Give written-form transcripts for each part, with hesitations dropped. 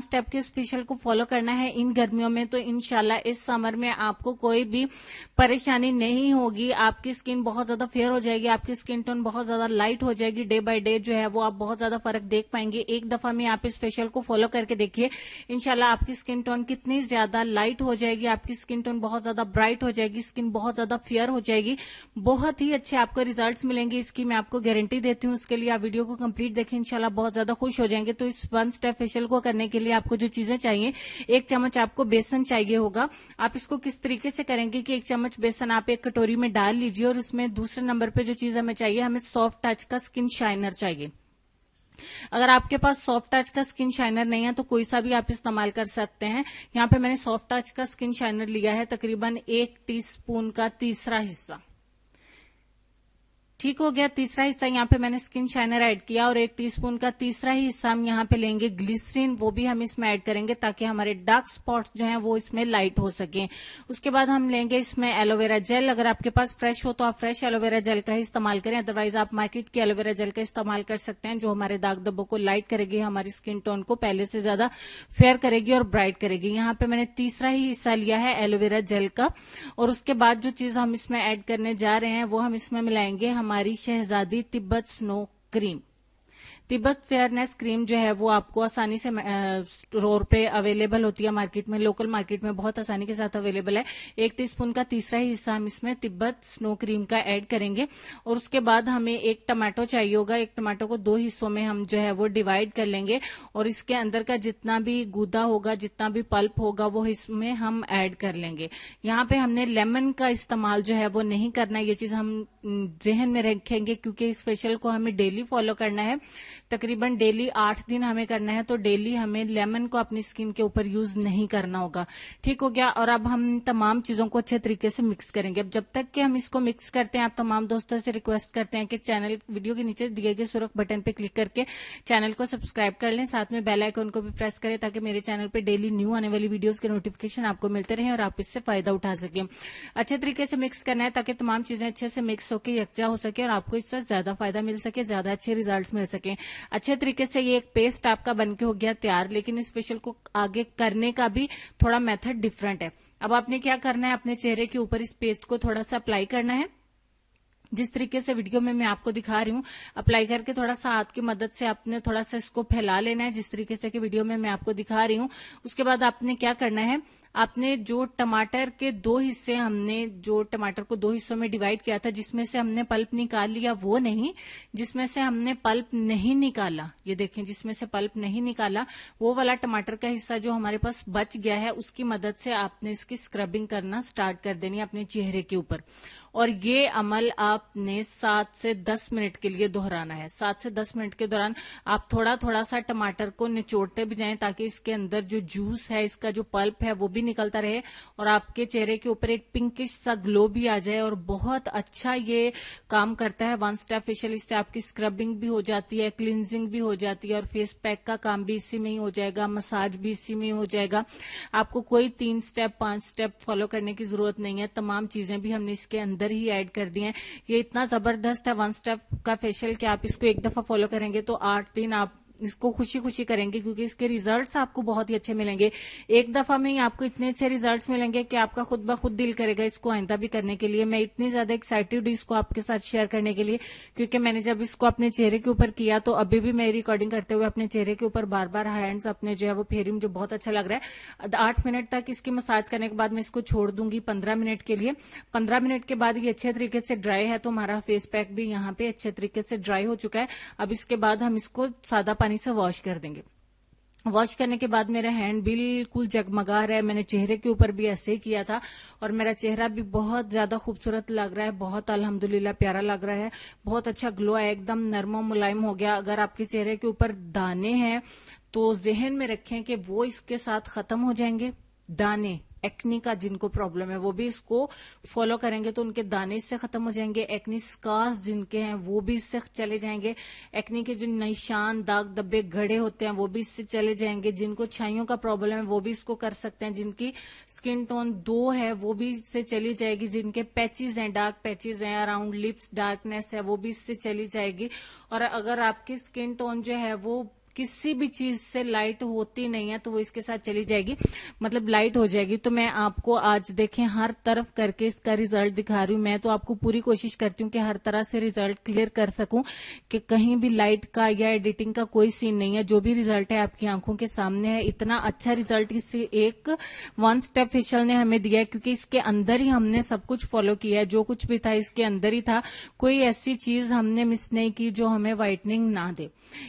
Step के इस facial को फॉलो करना है इन गर्मियों में, तो इंशाल्लाह इस समर में आपको कोई भी परेशानी नहीं होगी। आपकी स्किन बहुत ज्यादा फेयर हो जाएगी, आपकी स्किन टोन बहुत ज्यादा लाइट हो जाएगी। डे बाय डे जो है वो आप बहुत ज्यादा फर्क देख पाएंगे। एक दफा में आप इस फेशियल को फॉलो करके देखिए, इंशाल्लाह आपकी स्किन टोन कितनी ज्यादा लाइट हो जाएगी, आपकी स्किन टोन बहुत ज्यादा ब्राइट हो जाएगी, स्किन बहुत ज्यादा फेयर हो जाएगी। बहुत ही अच्छे आपको रिजल्ट्स मिलेंगे, इसकी मैं आपको गारंटी देती हूँ। उसके लिए आप वीडियो को कंप्लीट देखें, इंशाल्लाह बहुत ज्यादा खुश हो जाएंगे। तो इस वन स्टेप फेशियल को करने के लिए आपको जो चीजें चाहिए, 1 चम्मच आपको बेसन चाहिए होगा। आप इसको किस तरीके से करेंगे कि 1 चम्मच बेसन आप एक कटोरी में डाल लीजिए और उसमें दूसरे नंबर पे जो चीज हमें चाहिए, हमें सॉफ्ट टच का स्किन शाइनर चाहिए। अगर आपके पास सॉफ्ट टच का स्किन शाइनर नहीं है तो कोई सा भी आप इस्तेमाल कर सकते हैं। यहाँ पे मैंने सॉफ्ट टच का स्किन शाइनर लिया है, तकरीबन 1 टीस्पून का तीसरा हिस्सा। ठीक हो गया, तीसरा हिस्सा यहाँ पे मैंने स्किन शाइनर ऐड किया और 1 टीस्पून का तीसरा ही हिस्सा हम यहाँ पे लेंगे ग्लिसरीन, वो भी हम इसमें ऐड करेंगे ताकि हमारे डार्क स्पॉट्स जो हैं वो इसमें लाइट हो सके। उसके बाद हम लेंगे इसमें एलोवेरा जेल। अगर आपके पास फ्रेश हो तो आप फ्रेश एलोवेरा जेल का ही इस्तेमाल करें, अदरवाइज आप मार्केट की एलोवेरा जेल का इस्तेमाल कर सकते हैं, जो हमारे दाग धब्बों को लाइट करेगी, हमारी स्किन टोन को पहले से ज्यादा फेयर करेगी और ब्राइट करेगी। यहाँ पे मैंने तीसरा ही हिस्सा लिया है एलोवेरा जेल का। और उसके बाद जो चीज हम इसमें ऐड करने जा रहे हैं वो हम इसमें मिलाएंगे हमारी शहजादी Tibet snow cream. Tibet fairness cream जो है वो आपको आसानी से स्टोर पे अवेलेबल होती है, मार्केट में, लोकल मार्केट में बहुत आसानी के साथ अवेलेबल है। 1 टीस्पून का तीसरा ही हिस्सा हम इसमें तिब्बत स्नो क्रीम का ऐड करेंगे। और उसके बाद हमें 1 टमाटो चाहिए होगा। 1 टमाटो को 2 हिस्सों में हम जो है वो डिवाइड कर लेंगे और इसके अंदर का जितना भी गूदा होगा, जितना भी पल्प होगा, वो इसमें हम ऐड कर लेंगे। यहाँ पे हमने लेमन का इस्तेमाल जो है वो नहीं करना, ये चीज हम जहन में रखेंगे क्योंकि इस फेशियल को हमें डेली फॉलो करना है, तकरीबन डेली 8 दिन हमें करना है, तो डेली हमें लेमन को अपनी स्किन के ऊपर यूज नहीं करना होगा। ठीक हो गया। और अब हम तमाम चीजों को अच्छे तरीके से मिक्स करेंगे। अब जब तक कि हम इसको मिक्स करते हैं, आप तमाम दोस्तों से रिक्वेस्ट करते हैं कि चैनल वीडियो के नीचे दिए गए सुर्ख बटन पे क्लिक करके चैनल को सब्सक्राइब कर लें, साथ में बेल आइकन को भी प्रेस करें ताकि मेरे चैनल पे डेली न्यू आने वाली वीडियोस के नोटिफिकेशन आपको मिलते रहे और आप इससे फायदा उठा सकें। अच्छे तरीके से मिक्स करना है ताकि तमाम चीजें अच्छे से मिक्स होकर यकजा हो सके और आपको इससे ज्यादा फायदा मिल सके, ज्यादा अच्छे रिजल्ट मिल सके। अच्छे तरीके से ये एक पेस्ट आपका बनके हो गया तैयार, लेकिन इस फेशियल को आगे करने का भी थोड़ा मेथड डिफरेंट है। अब आपने क्या करना है, अपने चेहरे के ऊपर इस पेस्ट को थोड़ा सा अप्लाई करना है, जिस तरीके से वीडियो में मैं आपको दिखा रही हूँ। अप्लाई करके थोड़ा सा हाथ की मदद से आपने थोड़ा सा इसको फैला लेना है, जिस तरीके से कि वीडियो में मैं आपको दिखा रही हूँ। उसके बाद आपने क्या करना है, आपने जो टमाटर के 2 हिस्से, हमने जो टमाटर को 2 हिस्सों में डिवाइड किया था, जिसमें से हमने पल्प निकाल लिया, वो नहीं, जिसमें से हमने पल्प नहीं निकाला, ये देखें, जिसमें से पल्प नहीं निकाला, वो वाला टमाटर का हिस्सा जो हमारे पास बच गया है, उसकी मदद से आपने इसकी स्क्रबिंग करना स्टार्ट कर देनी है अपने चेहरे के ऊपर। और ये अमल आपने 7 से 10 मिनट के लिए दोहराना है। 7 से 10 मिनट के दौरान आप थोड़ा थोड़ा सा टमाटर को निचोड़ते भी जाएं ताकि इसके अंदर जो जूस है, इसका जो पल्प है, वो भी निकलता रहे और आपके चेहरे के ऊपर एक पिंकिश सा ग्लो भी आ जाए। और बहुत अच्छा ये काम करता है वन स्टेप फेशियल। इससे आपकी स्क्रबिंग भी हो जाती है, क्लिनजिंग भी हो जाती है और फेस पैक का काम भी इसी में ही हो जाएगा, मसाज भी इसी में ही हो जाएगा। आपको कोई 3 स्टेप 5 स्टेप फॉलो करने की जरूरत नहीं है, तमाम चीजें भी हमने इसके अंदर ही ऐड कर दी हैं। ये इतना जबरदस्त है वन स्टेप का फेशियल कि आप इसको एक दफा फॉलो करेंगे तो 8 दिन आप इसको खुशी खुशी करेंगे, क्योंकि इसके रिजल्ट्स आपको बहुत ही अच्छे मिलेंगे। एक दफा में ही आपको इतने अच्छे रिजल्ट्स मिलेंगे कि आपका खुद ब खुद दिल करेगा इसको आइंदा भी करने के लिए। मैं इतनी ज्यादा एक्साइटेड हूँ इसको आपके साथ शेयर करने के लिए, क्योंकि मैंने जब इसको अपने चेहरे के ऊपर किया तो अभी भी मैं रिकॉर्डिंग करते हुए अपने चेहरे के ऊपर बार बार हैंड्स अपने जो है वो फेरी, मुझे बहुत अच्छा लग रहा है। 8 मिनट तक इसकी मसाज करने के बाद मैं इसको छोड़ दूंगी 15 मिनट के लिए। 15 मिनट के बाद ये अच्छे तरीके से ड्राई है, तो हमारा फेस पैक भी यहाँ पे अच्छे तरीके से ड्राई हो चुका है। अब इसके बाद हम इसको सादा पानी से वॉश कर देंगे। वॉश करने के बाद मेरा हैंड बिल्कुल जगमगा रहा है, मैंने चेहरे के ऊपर भी ऐसे ही किया था और मेरा चेहरा भी बहुत ज्यादा खूबसूरत लग रहा है, बहुत अल्हम्दुलिल्लाह प्यारा लग रहा है, बहुत अच्छा ग्लो है, एकदम नरम और मुलायम हो गया। अगर आपके चेहरे के ऊपर दाने हैं तो जहन में रखें कि वो इसके साथ खत्म हो जाएंगे। दाने, एक्नी का जिनको प्रॉब्लम है वो भी इसको फॉलो करेंगे तो उनके दाने इससे खत्म हो जाएंगे। एक्नी स्कार्स जिनके हैं वो भी इससे चले जाएंगे। एक्नी के जो निशान, दाग धब्बे, गड़े होते हैं वो भी इससे चले जाएंगे। जिनको छाइयों का प्रॉब्लम है वो भी इसको कर सकते हैं। जिनकी स्किन टोन 2 है वो भी इससे चली जाएगी। जिनके पैचेस हैं, डार्क पैचेस हैं, अराउंड लिप्स डार्कनेस है, वो भी इससे चली जाएगी। और अगर आपकी स्किन टोन जो है वो किसी भी चीज से लाइट होती नहीं है तो वो इसके साथ चली जाएगी, मतलब लाइट हो जाएगी। तो मैं आपको आज देखें हर तरफ करके इसका रिजल्ट दिखा रही हूँ। मैं तो आपको पूरी कोशिश करती हूँ कि हर तरह से रिजल्ट क्लियर कर सकूं, कि कहीं भी लाइट का या एडिटिंग का कोई सीन नहीं है। जो भी रिजल्ट है आपकी आंखों के सामने है। इतना अच्छा रिजल्ट इसे एक वन स्टेप फेशियल ने हमें दिया है, क्योंकि इसके अंदर ही हमने सब कुछ फॉलो किया है। जो कुछ भी था इसके अंदर ही था, कोई ऐसी चीज हमने मिस नहीं की जो हमें व्हाइटनिंग ना दे।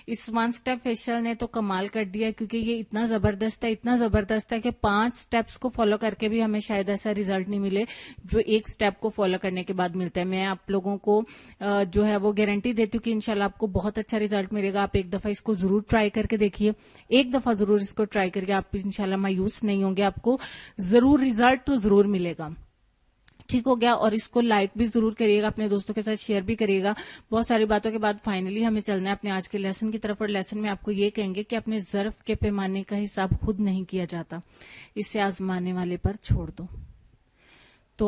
इस वन स्टेप फेशियल ने तो कमाल कर दिया, क्योंकि ये इतना जबरदस्त है, इतना जबरदस्त है कि 5 स्टेप्स को फॉलो करके भी हमें शायद ऐसा रिजल्ट नहीं मिले जो एक स्टेप को फॉलो करने के बाद मिलता है। मैं आप लोगों को जो है वो गारंटी देती हूँ कि इंशाल्लाह आपको बहुत अच्छा रिजल्ट मिलेगा। आप एक दफा इसको जरूर ट्राई करके देखिए, एक दफा जरूर इसको ट्राई करके आप इंशाल्लाह मायूस नहीं होंगे, आपको जरूर रिजल्ट तो जरूर मिलेगा। ठीक हो गया। और इसको लाइक भी जरूर करिएगा, अपने दोस्तों के साथ शेयर भी करिएगा। बहुत सारी बातों के बाद फाइनली हमें चलना है अपने आज के लेसन की तरफ। और लेसन में आपको ये कहेंगे कि अपने ज़र्फ के पैमाने का हिसाब खुद नहीं किया जाता, इसे आजमाने वाले पर छोड़ दो। तो